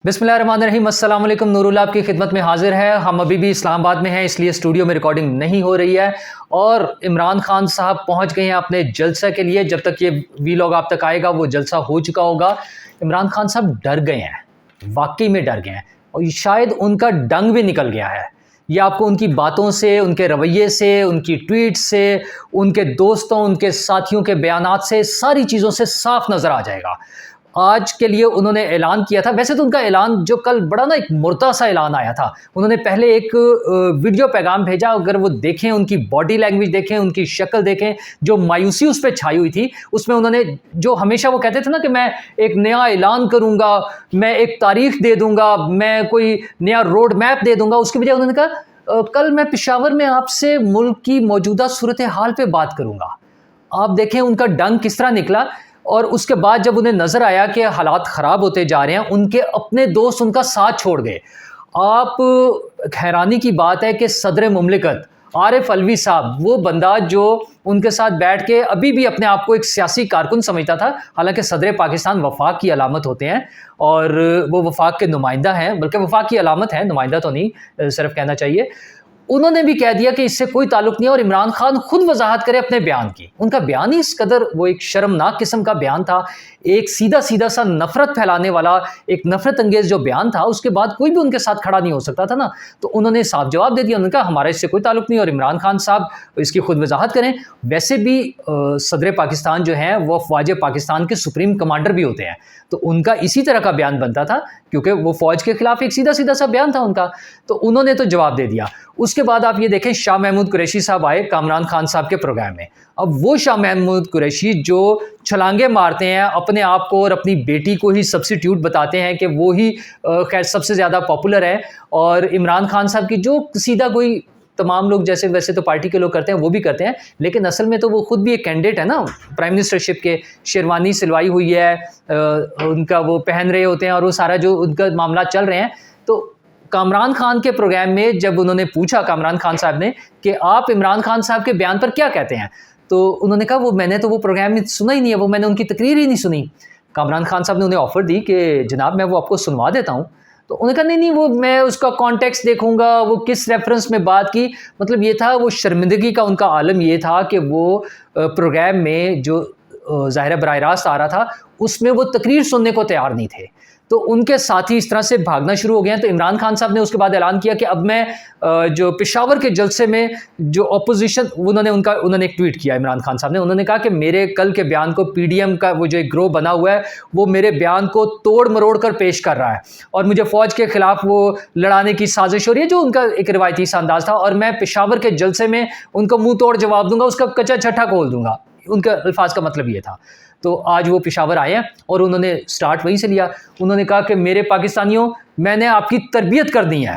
बिस्मिल्लाहिर्रहमानिर्रहीम, अस्सलाम वालेकुम। नूरुल्लाह आपकी खिदमत में हाजिर है। हम अभी भी इस्लामाबाद में हैं, इसलिए स्टूडियो में रिकॉर्डिंग नहीं हो रही है। और इमरान खान साहब पहुंच गए हैं अपने जलसा के लिए। जब तक ये वीलॉग आप तक आएगा वो जलसा हो चुका होगा। इमरान खान साहब डर गए हैं, वाकई में डर गए हैं, और शायद उनका डंग भी निकल गया है। ये आपको उनकी बातों से, उनके रवैये से, उनकी ट्वीट से, उनके दोस्तों, उनके साथियों के बयानात से, सारी चीज़ों से साफ नज़र आ जाएगा। आज के लिए उन्होंने ऐलान किया था। वैसे तो उनका ऐलान जो कल बड़ा ना एक मुर्ता सा ऐलान आया था। उन्होंने पहले एक वीडियो पैगाम भेजा। अगर वो देखें, उनकी बॉडी लैंग्वेज देखें, उनकी शक्ल देखें, जो मायूसी उस पर छाई हुई थी, उसमें उन्होंने जो हमेशा वो कहते थे ना कि मैं एक नया ऐलान करूंगा, मैं एक तारीख दे दूंगा, मैं कोई नया रोड मैप दे दूंगा, उसकी बजाय उन्होंने कहा कल मैं पेशावर में आपसे मुल्क की मौजूदा सूरत हाल पे बात करूंगा। आप देखें उनका डंग किस तरह निकला। और उसके बाद जब उन्हें नजर आया कि हालात खराब होते जा रहे हैं, उनके अपने दोस्त उनका साथ छोड़ गए। आप हैरानी की बात है कि सदर मुमलिकत आरिफ अलवी साहब, वो बंदा जो उनके साथ बैठ के अभी भी अपने आप को एक सियासी कारकुन समझता था, हालांकि सदर पाकिस्तान वफाक की अलामत होते हैं और वो वफाक के नुमाइंदा हैं, बल्कि वफाक की अलामत है, नुमाइंदा तो नहीं सिर्फ कहना चाहिए। उन्होंने भी कह दिया कि इससे कोई ताल्लुक नहीं है, और इमरान खान खुद वजाहत करे अपने बयान की। उनका बयान ही इस कदर वो एक शर्मनाक किस्म का बयान था, एक सीधा सीधा सा नफरत फैलाने वाला, एक नफरत अंगेज जो बयान था, उसके बाद कोई भी उनके साथ खड़ा नहीं हो सकता था ना। तो उन्होंने साफ जवाब दे दिया। उन्होंने कहा हमारा इससे कोई ताल्लुक नहीं, और इमरान खान साहब इसकी खुद वजाहत करें। वैसे भी सदर पाकिस्तान जो हैं वो अफवाज पाकिस्तान के सुप्रीम कमांडर भी होते हैं, तो उनका इसी तरह का बयान बनता था, क्योंकि वो फौज के खिलाफ एक सीधा सीधा सा बयान था उनका। तो उन्होंने तो जवाब दे दिया। उसके बाद आप ये देखें, शाह महमूद कुरैशी साहब आए कामरान खान साहब के प्रोग्राम में। अब वो शाह महमूद कुरैशी जो छलांगे मारते हैं, अपने आप को और अपनी बेटी को ही सब्स्टिट्यूट बताते हैं कि वो ही खैर सबसे ज़्यादा पॉपुलर है, और इमरान खान साहब की जो सीधा कोई तमाम लोग जैसे वैसे तो पार्टी के लोग करते हैं वो भी करते हैं, लेकिन असल में तो वो खुद भी एक कैंडिडेट है ना प्राइम मिनिस्टरशिप के। शेरवानी सिलवाई हुई है, उनका वो पहन रहे होते हैं, और वो सारा जो उनका मामला चल रहे हैं। तो कामरान खान के प्रोग्राम में जब उन्होंने पूछा कामरान खान साहब ने कि आप इमरान खान साहब के बयान पर क्या कहते हैं, तो उन्होंने कहा वो मैंने तो वो प्रोग्राम में सुना ही नहीं है, वो मैंने उनकी तकरीर ही नहीं सुनी। कामरान खान साहब ने उन्हें ऑफर दी कि जनाब मैं वो आपको सुनवा देता हूँ। तो उन्होंने कहा नहीं नहीं, वो मैं उसका कॉन्टेक्स्ट देखूंगा, वो किस रेफरेंस में बात की। मतलब ये था, वो शर्मिंदगी का उनका आलम ये था कि वो प्रोग्राम में जो ज़ाहिर बराह रास्त आ रहा था उसमें वो तकरीर सुनने को तैयार नहीं थे। तो उनके साथी इस तरह से भागना शुरू हो गए हैं। तो इमरान खान साहब ने उसके बाद ऐलान किया कि अब मैं जो पेशावर के जलसे में जो अपोजिशन, उन्होंने एक ट्वीट किया इमरान खान साहब ने। उन्होंने कहा कि मेरे कल के बयान को पीडीएम का वो जो एक ग्रोह बना हुआ है वो मेरे बयान को तोड़ मरोड़ कर पेश कर रहा है, और मुझे फ़ौज के खिलाफ वो लड़ाने की साजिश हो रही है, जो उनका एक रिवायती सा अंदाज था, और मैं पेशावर के जलसे में उनको मुँह तोड़ जवाब दूंगा, उसका कच्चा छठा खोल दूंगा। उनका अल्फाज का मतलब ये था। तो आज वो पेशावर आए हैं और उन्होंने स्टार्ट वहीं से लिया। उन्होंने कहा कि मेरे पाकिस्तानियों, मैंने आपकी तरबियत करनी है,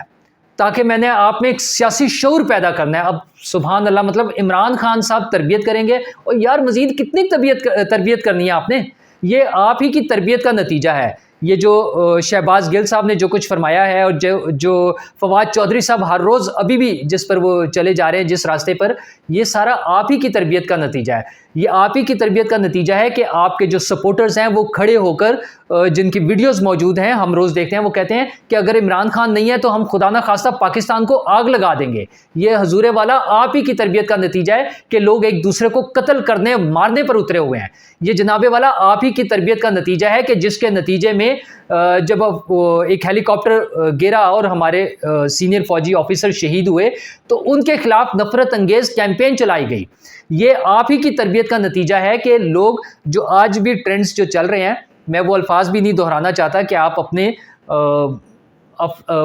ताकि मैंने आप में एक सियासी शऊर पैदा करना है। अब सुभान अल्लाह, मतलब इमरान खान साहब तरबियत करेंगे, और यार मजीद कितनी तरबियत करनी है आपने। ये आप ही की तरबियत का नतीजा है। ये जो शहबाज गिल साहब ने जो कुछ फरमाया है, और जो फवाद चौधरी साहब हर रोज़ अभी भी जिस पर वो चले जा रहे हैं, जिस रास्ते पर, ये सारा आप ही की तरबियत का नतीजा है। ये आप ही की तरबियत का नतीजा है कि आपके जो सपोर्टर्स हैं वो खड़े होकर, जिनकी वीडियोस मौजूद हैं, हम रोज़ देखते हैं, वो कहते हैं कि अगर इमरान खान नहीं है तो हम खुदा ना खास्ता पाकिस्तान को आग लगा देंगे। ये हजूर वाला आप ही की तरबियत का नतीजा है कि लोग एक दूसरे को कत्ल करने मारने पर उतरे हुए हैं। ये जनाबे वाला आप ही की तरबियत का नतीजा है कि जिसके नतीजे में जब एक हेलीकॉप्टर गिरा और हमारे सीनियर फौजी ऑफिसर शहीद हुए, तो उनके खिलाफ नफरत अंगेज कैंपेन चलाई गई। ये आप ही की तरबियत का नतीजा है कि लोग जो आज भी ट्रेंड्स जो चल रहे हैं, मैं वो अल्फाज भी नहीं दोहराना चाहता कि आप अपने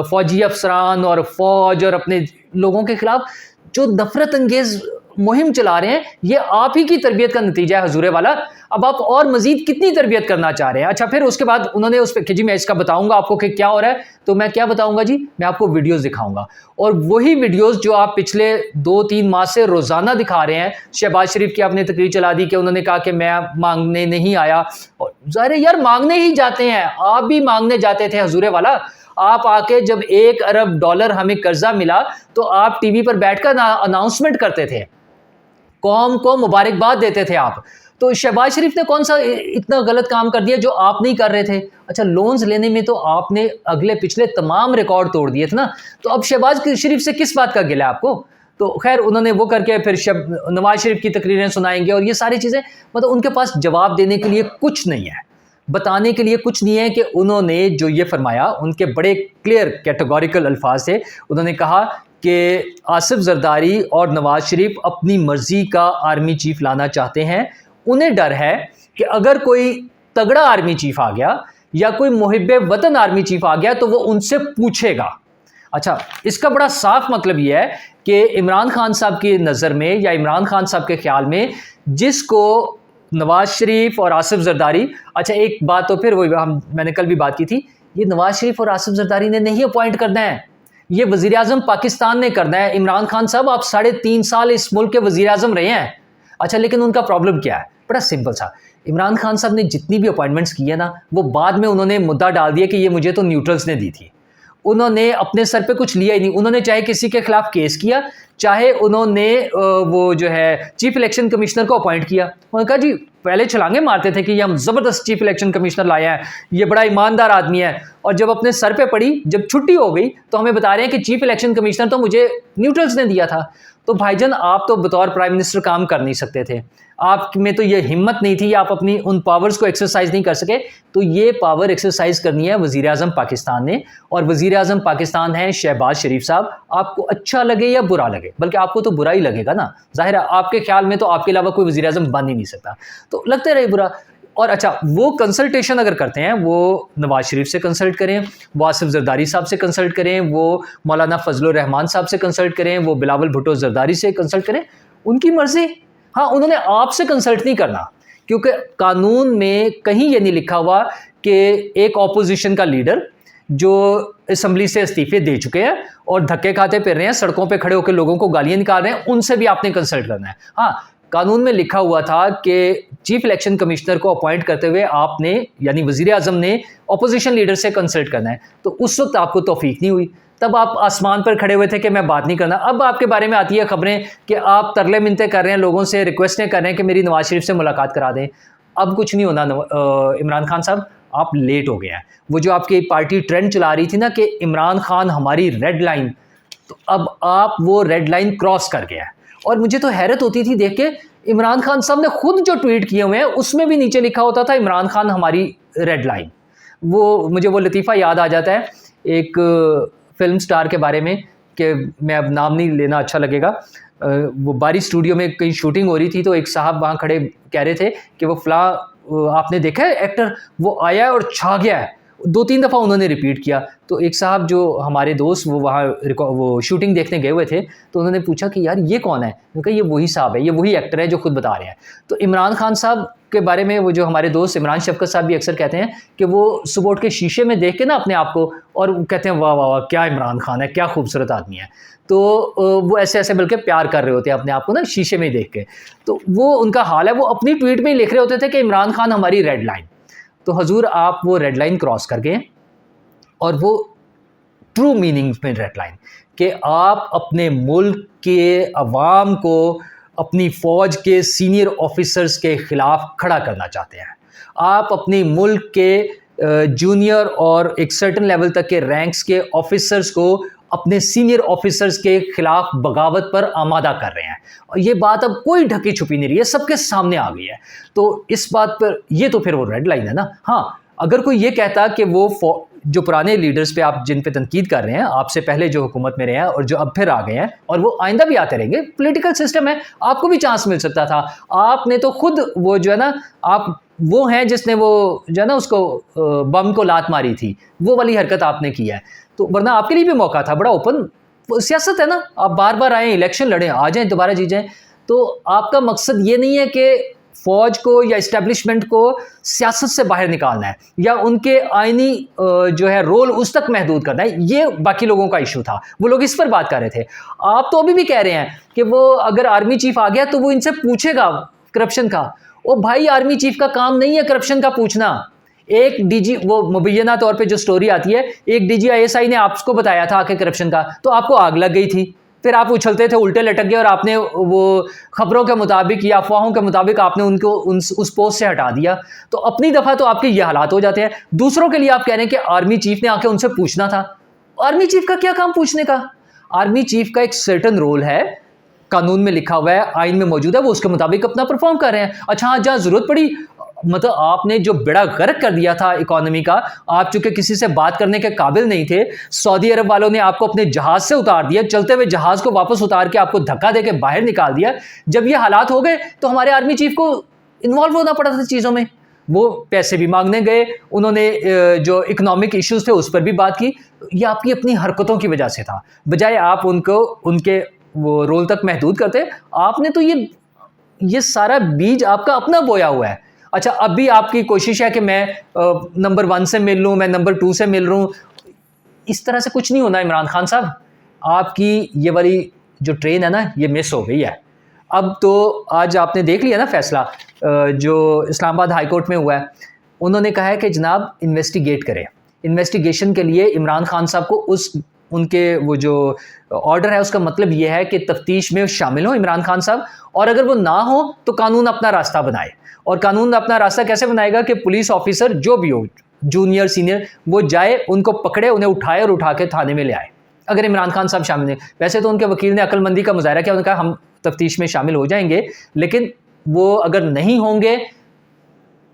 फौजी अफसरान और फौज और अपने लोगों के खिलाफ जो नफरत अंगेज मुहिम चला रहे हैं, ये आप ही की तरबियत का नतीजा है हजूरे वाला। अब आप और मजीद कितनी तरबियत करना चाह रहे हैं। अच्छा, फिर उसके बाद उन्होंने उस पर कि जी मैं इसका बताऊंगा आपको कि क्या हो रहा है। तो मैं क्या बताऊंगा जी, मैं आपको वीडियोस दिखाऊंगा, और वही वीडियोस जो आप पिछले 2-3 माह से रोजाना दिखा रहे हैं। शहबाज शरीफ की आपने तकरीर चला दी कि उन्होंने कहा कि मैं मांगने नहीं आया, और ज़ाहिर है यार मांगने ही जाते हैं, आप भी मांगने जाते थे हजूरे वाला। आप आके जब $1 अरब हमें कर्जा मिला, तो आप टीवी पर बैठकर अनाउंसमेंट करते थे, कौम को मुबारकबाद देते थे आप। तो शहबाज शरीफ ने कौन सा इतना गलत काम कर दिया जो आप नहीं कर रहे थे? अच्छा, लोन्स लेने में तो आपने अगले पिछले तमाम रिकॉर्ड तोड़ दिए थे ना, तो अब शहबाज शरीफ से किस बात का गिला है आपको? तो खैर उन्होंने वो करके फिर नवाज शरीफ की तकरीरें सुनाएंगे और ये सारी चीज़ें, मतलब उनके पास जवाब देने के लिए कुछ नहीं है, बताने के लिए कुछ नहीं है कि उन्होंने जो ये फरमाया, उनके बड़े क्लियर कैटेगोरिकल अल्फाज थे। उन्होंने कहा कि आसिफ जरदारी और नवाज शरीफ अपनी मर्जी का आर्मी चीफ लाना चाहते हैं। उन्हें डर है कि अगर कोई तगड़ा आर्मी चीफ आ गया या कोई मुहिब्बे वतन आर्मी चीफ आ गया तो वो उनसे पूछेगा। अच्छा, इसका बड़ा साफ मतलब यह है कि इमरान खान साहब की नज़र में या इमरान खान साहब के ख्याल में जिसको नवाज शरीफ और आसिफ जरदारी, अच्छा एक बात तो फिर वही मैंने कल भी बात की थी, ये नवाज शरीफ और आसिफ जरदारी ने नहीं अपॉइंट करना है, ये वज़ीर आज़म पाकिस्तान ने करना है। इमरान खान साहब, आप 3.5 साल इस मुल्क के वज़ीर आज़म रहे हैं। अच्छा, लेकिन उनका प्रॉब्लम क्या है? बड़ा सिंपल सा, इमरान खान साहब ने जितनी भी अपॉइंटमेंट्स की है ना, वो बाद में उन्होंने मुद्दा डाल दिया कि ये मुझे तो न्यूट्रल्स ने दी थी। उन्होंने अपने सर पे कुछ लिया ही नहीं। उन्होंने चाहे किसी के खिलाफ केस किया, चाहे उन्होंने वो जो है चीफ इलेक्शन कमिश्नर को अपॉइंट किया। उन्होंने कहा जी, पहले छलांगे मारते थे कि ये हम ज़बरदस्त चीफ इलेक्शन कमिश्नर लाया है, ये बड़ा ईमानदार आदमी है, और जब अपने सर पे पड़ी, जब छुट्टी हो गई, तो हमें बता रहे हैं कि चीफ इलेक्शन कमिश्नर तो मुझे न्यूट्रल्स ने दिया था। तो भाईजान, आप तो बतौर प्राइम मिनिस्टर काम कर नहीं सकते थे, आप में तो ये हिम्मत नहीं थी, आप अपनी उन पावर्स को एक्सरसाइज नहीं कर सके। तो ये पावर एक्सरसाइज करनी है वज़ीर आज़म पाकिस्तान ने, और वज़ीर आज़म पाकिस्तान है शहबाज शरीफ साहब। आपको अच्छा लगे या बुरा लगे, बल्कि आपको तो बुरा ही लगेगा ना, जाहिर है आपके ख्याल में तो आपके अलावा कोई वज़ीर आज़म बन ही नहीं सकता, तो लगते रहे बुरा। और अच्छा, वो कंसल्टेशन अगर करते हैं, वो नवाज शरीफ से कंसल्ट करें, वो आसिफ जरदारी साहब से कंसल्ट करें, वो मौलाना फजलुर रहमान साहब से कंसल्ट करें, वो बिलावल भुट्टो जरदारी से कंसल्ट करें, उनकी मर्जी। हाँ, उन्होंने आपसे कंसल्ट नहीं करना, क्योंकि कानून में कहीं ये नहीं लिखा हुआ कि एक ऑपोजिशन का लीडर जो असम्बली से इस्तीफे दे चुके हैं और धक्के खाते फिर रहे हैं, सड़कों पे खड़े होकर लोगों को गालियां निकाल रहे हैं, उनसे भी आपने कंसल्ट करना है। हाँ, कानून में लिखा हुआ था कि चीफ इलेक्शन कमिश्नर को अपॉइंट करते हुए आपने, यानी वज़ीर आज़म ने, ऑपोजिशन लीडर से कंसल्ट करना है। तो उस वक्त आपको तौफीक नहीं हुई, तब आप आसमान पर खड़े हुए थे कि मैं बात नहीं करना। अब आपके बारे में आती है खबरें कि आप तरले मिनते कर रहे हैं, लोगों से रिक्वेस्टें कर रहे हैं कि मेरी नवाज शरीफ से मुलाकात करा दें। अब कुछ नहीं होना इमरान खान साहब, आप लेट हो गए हैं। वो जो आपकी पार्टी ट्रेंड चला रही थी ना कि इमरान खान हमारी रेड लाइन, तो अब आप वो रेड लाइन क्रॉस कर गया है। और मुझे तो हैरत होती थी देख के, इमरान खान साहब ने खुद जो ट्वीट किए हुए हैं उसमें भी नीचे लिखा होता था इमरान खान हमारी रेड लाइन। वो मुझे वो लतीफ़ा याद आ जाता है एक फिल्म स्टार के बारे में, कि मैं अब नाम नहीं लेना, अच्छा लगेगा। वो बारी स्टूडियो में कहीं शूटिंग हो रही थी, तो एक साहब वहाँ खड़े कह रहे थे कि वो फला आपने देखा है एक्टर, वो आया है और छा गया है। 2-3 दफ़ा उन्होंने रिपीट किया। तो एक साहब जो हमारे दोस्त वो वहाँ वो शूटिंग देखने गए हुए थे, तो उन्होंने पूछा कि यार ये कौन है? उन्होंने कहा ये वही साहब है, ये वही एक्टर है जो खुद बता रहे हैं। तो इमरान खान साहब के बारे में वो जो हमारे दोस्त इमरान शफकत साहब भी अक्सर कहते हैं कि वो सुबह उठ के शीशे में देख के ना अपने आप को, और कहते हैं वाह वाह वाह क्या इमरान खान है, क्या खूबसूरत आदमी है। तो वो ऐसे ऐसे बल्कि प्यार कर रहे होते हैं अपने आप को ना शीशे में देख के। तो वो उनका हाल है, वो अपनी ट्वीट में ही लिख रहे होते थे कि इमरान खान हमारी रेड लाइन। तो हजूर, आप वो रेड लाइन क्रॉस कर गए, और वो ट्रू मीनिंग में रेड लाइन, कि आप अपने मुल्क के अवाम को अपनी फ़ौज के सीनियर ऑफिसर्स के ख़िलाफ़ खड़ा करना चाहते हैं। आप अपनी मुल्क के जूनियर और एक सर्टन लेवल तक के रैंक्स के ऑफिसर्स को अपने सीनियर ऑफिसर्स के खिलाफ बगावत पर आमादा कर रहे हैं। और ये बात अब कोई ढकी छुपी नहीं रही है, सबके सामने आ गई है। तो इस बात पर ये तो फिर वो रेड लाइन है ना। हाँ, अगर कोई ये कहता कि वो जो पुराने लीडर्स पे आप जिन पे तनकीद कर रहे हैं, आपसे पहले जो हुकूमत में रहे हैं और जो अब फिर आ गए हैं और वो आइंदा भी आते रहेंगे, पॉलिटिकल सिस्टम है, आपको भी चांस मिल सकता था। आपने तो खुद वो जो है ना, आप वो हैं जिसने वो जो है ना उसको बम को लात मारी थी, वो वाली हरकत आपने की है। तो वरना आपके लिए भी मौका था, बड़ा ओपन सियासत है ना, आप बार बार आएँ, इलेक्शन लड़ें, आ जाएँ, दोबारा जीत जाएँ। तो आपका मकसद ये नहीं है कि फ़ौज को या इस्टेब्लिशमेंट को सियासत से बाहर निकालना है या उनके आइनी जो है रोल उस तक महदूद करना है, ये बाकी लोगों का इशू था, वो लोग इस पर बात कर रहे थे। आप तो अभी भी कह रहे हैं कि वो अगर आर्मी चीफ आ गया तो वो इनसे पूछेगा करप्शन का। ओ भाई, आर्मी चीफ का काम नहीं है करप्शन का पूछना। एक डीजी, वो मुबैना तौर पे जो स्टोरी आती है, एक DG ISI ने आपको बताया था आके करप्शन का, तो आपको आग लग गई थी। फिर आप उछलते थे, उल्टे लटक गए और आपने वो खबरों के मुताबिक या अफवाहों के मुताबिक आपने उनको उस पोस्ट से हटा दिया। तो अपनी दफ़ा तो आपके ये हालात हो जाते हैं। दूसरों के लिए आप कह रहे हैं कि आर्मी चीफ ने आके उनसे पूछना था। आर्मी चीफ का क्या काम पूछने का? आर्मी चीफ का एक सर्टेन रोल है, कानून में लिखा हुआ है, आइन में मौजूद है, वो उसके मुताबिक अपना परफॉर्म कर रहे हैं। अच्छा हाँ, जहाँ ज़रूरत पड़ी, मतलब आपने जो बेड़ा गर्क कर दिया था इकोनॉमी का, आप चूंकि किसी से बात करने के काबिल नहीं थे, सऊदी अरब वालों ने आपको अपने जहाज से उतार दिया, चलते हुए जहाज को वापस उतार के आपको धक्का देके बाहर निकाल दिया। जब ये हालात हो गए तो हमारे आर्मी चीफ को इन्वॉल्व होना पड़ा था चीज़ों में। वो पैसे भी मांगने गए, उन्होंने जो इकोनॉमिक इश्यूज थे उस पर भी बात की। ये आपकी अपनी हरकतों की वजह से था, बजाय आप उनको उनके वो रोल तक महदूद करते। आपने तो ये सारा बीज आपका अपना बोया हुआ है। अच्छा, अब भी आपकी कोशिश है कि मैं नंबर 1 से मिल लूं, मैं नंबर 2 से मिल लूं। इस तरह से कुछ नहीं होना इमरान खान साहब। आपकी ये वाली जो ट्रेन है ना, ये मिस हो गई है। अब तो आज आपने देख लिया ना फैसला जो इस्लामाबाद हाई कोर्ट में हुआ है। उन्होंने कहा है कि जनाब इन्वेस्टिगेट करें। इन्वेस्टिगेशन के लिए इमरान खान साहब को उनके वो जो ऑर्डर है उसका मतलब ये है कि तफ्तीश में शामिल हो इमरान खान साहब, और अगर वो ना हो तो कानून अपना रास्ता बनाए। और कानून अपना रास्ता कैसे बनाएगा कि पुलिस ऑफिसर जो भी हो, जूनियर सीनियर, वो जाए, उनको पकड़े, उन्हें उठाए और उठा के थाने में ले आए, अगर इमरान खान साहब शामिल हैं। वैसे तो उनके वकील ने अक्लमंदी का मुजाहरा किया, उन्होंने कहा हम तफ्तीश में शामिल हो जाएंगे, लेकिन वो अगर नहीं होंगे,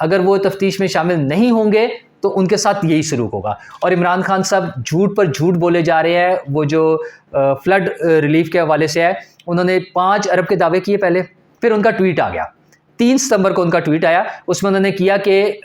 अगर वो तफ्तीश में शामिल नहीं होंगे तो उनके साथ यही सलूक होगा। और इमरान खान साहब झूठ पर झूठ बोले जा रहे हैं। वो जो फ्लड रिलीफ के हवाले से है, उन्होंने 5 अरब के दावे किए पहले, फिर उनका ट्वीट आ गया, 3 सितंबर को उनका ट्वीट आया, उसमें उन्होंने किया कि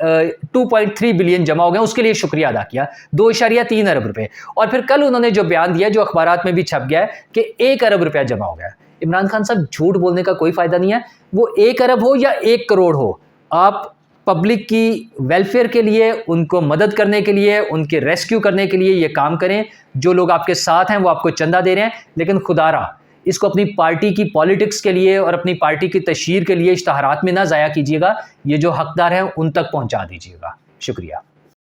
2.3 बिलियन जमा हो गए, उसके लिए शुक्रिया अदा किया, 2.3 अरब रुपए। और फिर कल उन्होंने जो बयान दिया, जो अखबारात में भी छप गया है, कि 1 अरब रुपया जमा हो गया। इमरान खान साहब, झूठ बोलने का कोई फायदा नहीं है। वो 1 अरब हो या 1 करोड़ हो, आप पब्लिक की वेलफेयर के लिए, उनको मदद करने के लिए, उनके रेस्क्यू करने के लिए ये काम करें। जो लोग आपके साथ हैं वो आपको चंदा दे रहे हैं, लेकिन खुदारा इसको अपनी पार्टी की पॉलिटिक्स के लिए और अपनी पार्टी की तशहीर के लिए इश्तहारात में ना ज़ाया कीजिएगा। ये जो हकदार हैं उन तक पहुंचा दीजिएगा। शुक्रिया।